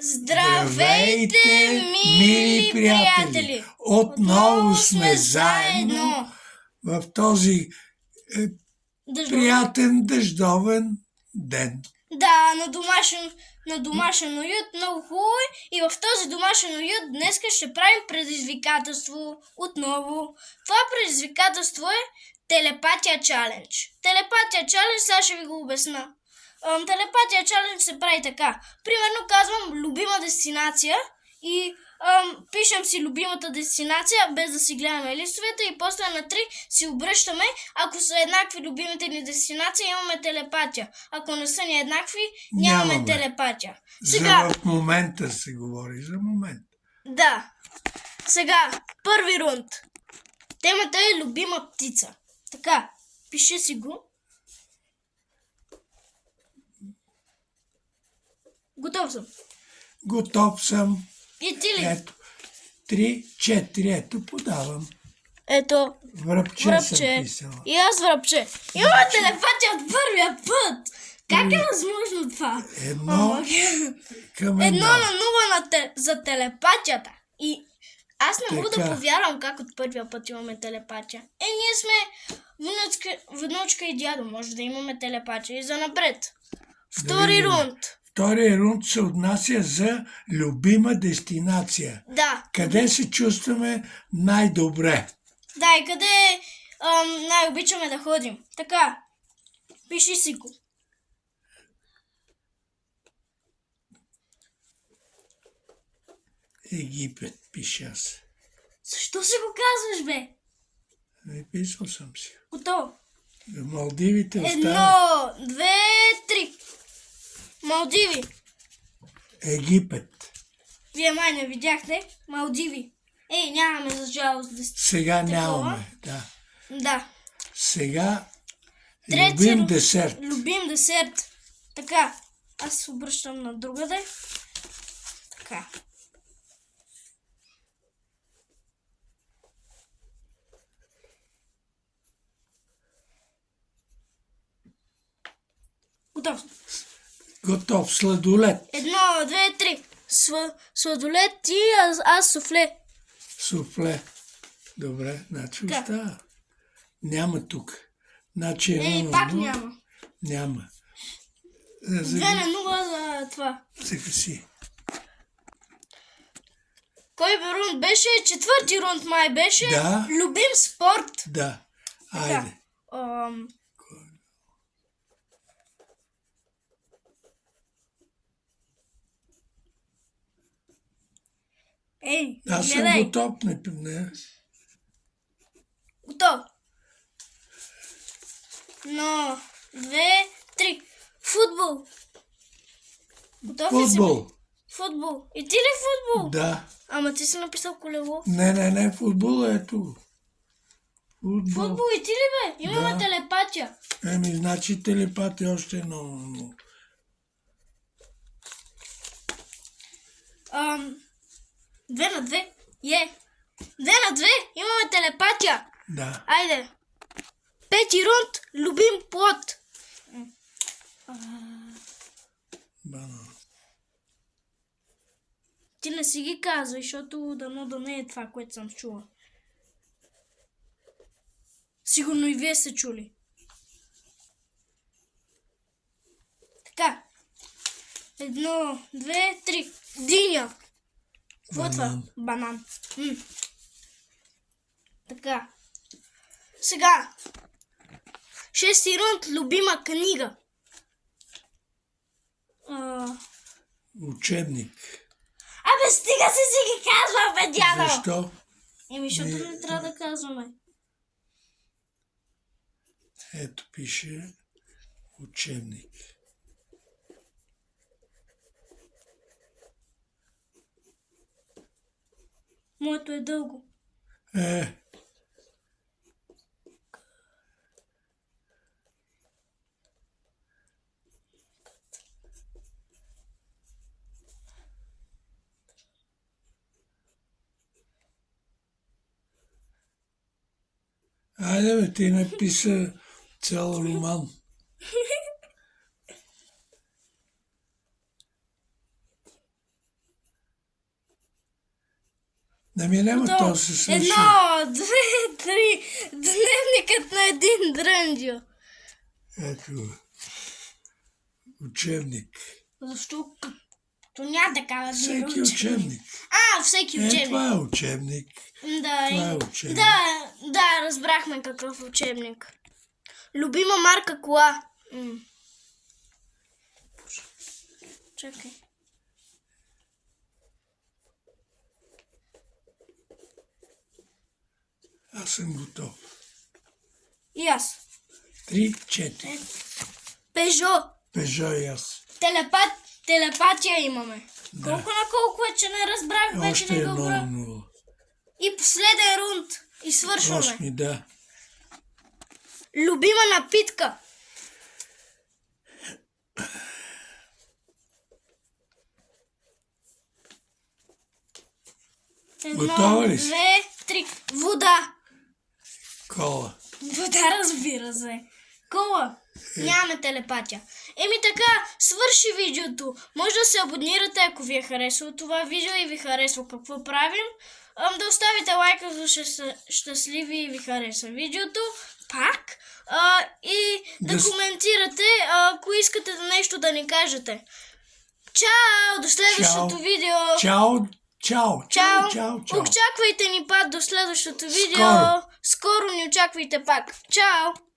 Здравейте, мили приятели! Отново сме заедно в този приятен дъждовен ден. Да, на домашен уют, много хубаво. И в този домашен уют днес ще правим предизвикателство отново. Това предизвикателство е телепатия чалендж. Телепатия чалендж, сега ще ви го обясна. Телепатия чалендж се прави така. Примерно казвам любима дестинация и пишем си любимата дестинация, без да си гледаме листовете, и после на 3 си обръщаме. Ако са еднакви любимите ни дестинации, имаме телепатия. Ако не са ни еднакви, нямаме телепатия. Сега в момента се говори, за момент. Да. Сега, първи рунд. Темата е любима птица. Така, пиши си го. Готов съм. Готов съм. И ти ли? Ето, 3, 4, ето подавам. Ето, Връбче съм писала. И аз връбче. Имаме телепатия от първия път. Как е възможно това? 1-0 за телепатията. И аз не мога да повярвам как от първия път имаме телепатия. Ние сме внучка и дядо. Може да имаме телепатия и за напред. Втори рунд. Втория рунд се отнася за любима дестинация. Да. Къде се чувстваме най-добре? Да, и къде най-обичаме да ходим. Така, пиши си го. Египет, пиша аз. Защо си го казваш, бе? Не писал съм си. Готово. Малдивите оставят. 1, 2, 3. Малдиви. Египет. Вие май не видяхте. Малдиви. Нямаме за жалост да сте. Сега нямаме, да. Да. Сега любим десерт. Любим десерт. Така, аз се обръщам на другаде. Така. Готов. Готов. Сладолет. 1, 2, 3. Сладолет и аз суфле. Суфле. Добре, значи остава. Няма тук. Значи пак няма. Няма. 2-0 за това. Сега си. Кой рунд беше? Четвърти рунд май беше. Да. Любим спорт. Да. Айде. Аз съм готов. Не. Готов. 1, 2, 3. Футбол. Готов ли си? Футбол. И ти ли футбол? Да. Ама ти си написал колело. Не, футбол е ето. Футбол и ти ли, бе? Имаме телепатия. Значи телепатия още едно. 2-2. 2-2. Имаме телепатия. Да. Айде. Пети рунд. Любим плод. Банан. Ти не си ги казвай, защото дано да не е това, което съм чула. Сигурно и вие сте чули. Така. 1, 2, 3. Диня. Какво е това? Банан. Така. Сега. Шести рунд. Любима книга. Учебник. Абе, стига си ги казва, бе, дядо! Защо? Защото не трябва да казваме. Ето пише учебник. Моето е дълго. Айде, бе, ти написа цял роман. Да минем, то се свърши. 1, 2, 3. Дневникът на един дрънджо. Ето. Учебник. Защо? То няма такава Всеки учебник. Всеки Е, учебник. това е учебник. Да, Това е учебник. да, разбрахме какъв учебник. Любима марка кола. Чакай. Аз съм готов. И аз. 3, 4. Пежо. Пежо и аз. Телепатия имаме. Да. Колко на колко е, че не разбрах, вече Още не го едно бра. 0. И последен рунд. И свършваме. 8, да. Любима напитка. Готова ли си? 2, 3. Вода. Кола. Вода, разбира се. Кола. Нямаме телепатия. Така, свърши видеото. Може да се абонирате, ако ви е харесало това видео и ви харесва какво правим. Да оставите лайка, за щастливи и ви хареса видеото. Пак. И да коментирате, ако искате нещо да ни кажете. Чао! До следващото видео. Чао. Очаквайте ни пак до следващото видео. Скоро. Скоро ни очаквайте пак. Чао!